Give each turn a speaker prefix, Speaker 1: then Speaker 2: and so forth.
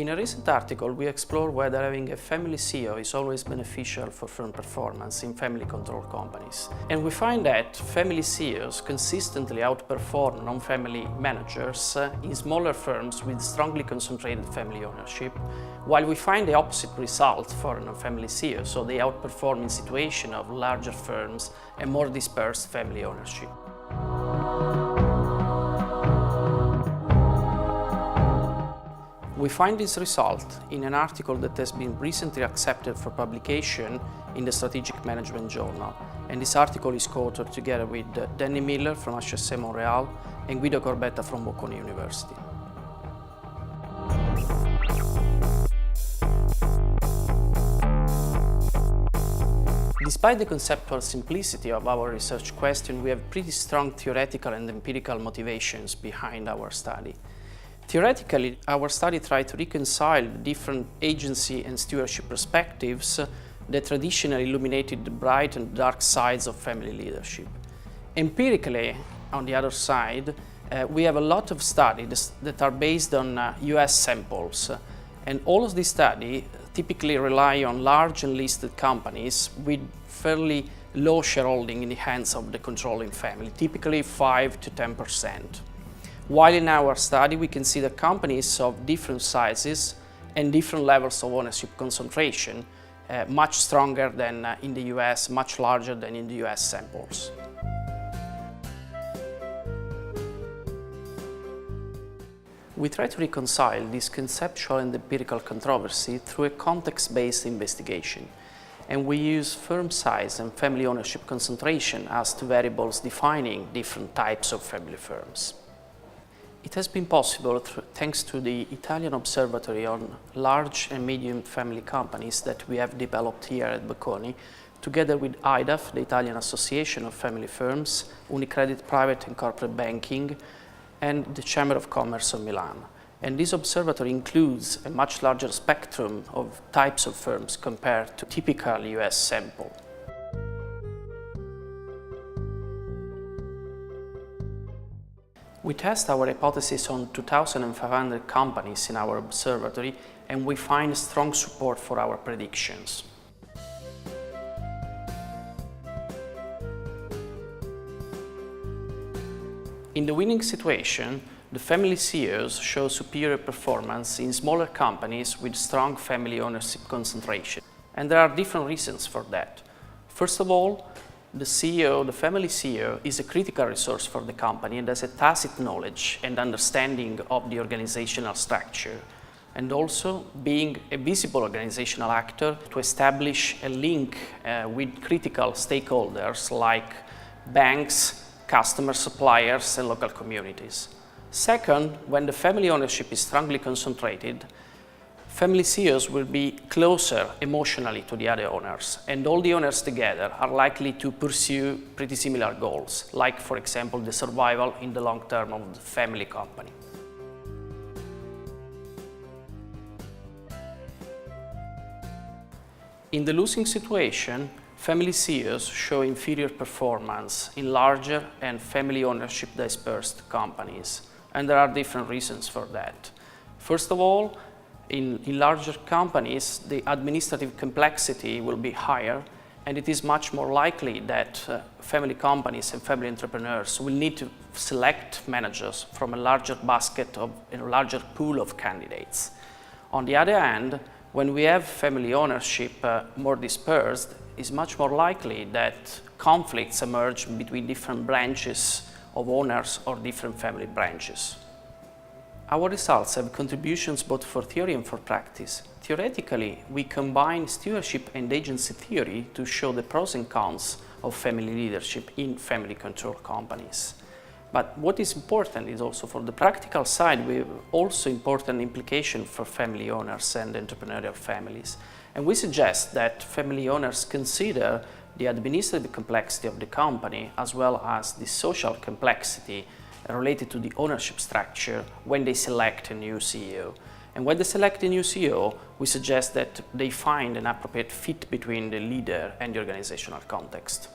Speaker 1: In a recent article, we explore whether having a family CEO is always beneficial for firm performance in family-controlled companies. And we find that family CEOs consistently outperform non-family managers in smaller firms with strongly concentrated family ownership, while we find the opposite result for non-family CEOs, so they outperform in situations of larger firms and more dispersed family ownership. We find this result in an article that has been recently accepted for publication in the Strategic Management Journal, and this article is co-authored together with Danny Miller from HEC Montreal and Guido Corbetta from Bocconi University. Despite the conceptual simplicity of our research question, we have pretty strong theoretical and empirical motivations behind our study. Theoretically, our study tried to reconcile the different agency and stewardship perspectives that traditionally illuminated the bright and dark sides of family leadership. Empirically, on the other side, we have a lot of studies that are based on US samples, and all of these studies typically rely on large and listed companies with fairly low shareholding in the hands of the controlling family, typically 5 to 10%. While in our study we consider companies of different sizes and different levels of ownership concentration, much stronger than in the US, much larger than in the US samples. We try to reconcile this conceptual and empirical controversy through a context-based investigation, and we use firm size and family ownership concentration as two variables defining different types of family firms. It has been possible, thanks to the Italian Observatory on large and medium family companies that we have developed here at Bocconi, together with IDAF, the Italian Association of Family Firms, Unicredit Private and Corporate Banking, and the Chamber of Commerce of Milan. And this observatory includes a much larger spectrum of types of firms compared to typical US sample. We test our hypothesis on 2,500 companies in our observatory, and we find strong support for our predictions. In the winning situation, the family CEOs show superior performance in smaller companies with strong family ownership concentration. And there are different reasons for that. First of all, the family CEO, is a critical resource for the company and has a tacit knowledge and understanding of the organizational structure, and also being a visible organizational actor to establish a link with critical stakeholders like banks, customers, suppliers, and local communities. Second, when the family ownership is strongly concentrated, family CEOs will be closer emotionally to the other owners, and all the owners together are likely to pursue pretty similar goals, like, for example, the survival in the long term of the family company. In the losing situation, family CEOs show inferior performance in larger and family ownership dispersed companies, and there are different reasons for that. First of all, in larger companies, the administrative complexity will be higher, and it is much more likely that family companies and family entrepreneurs will need to select managers from a larger basket of a larger pool of candidates. On the other hand, when we have family ownership more dispersed, it's much more likely that conflicts emerge between different branches of owners or different family branches. Our results have contributions both for theory and for practice. Theoretically, we combine stewardship and agency theory to show the pros and cons of family leadership in family-controlled companies. But what is important is also for the practical side, we have also important implications for family owners and entrepreneurial families. And we suggest that family owners consider the administrative complexity of the company as well as the social complexity related to the ownership structure when they select a new CEO. And when they select a new CEO, we suggest that they find an appropriate fit between the leader and the organizational context.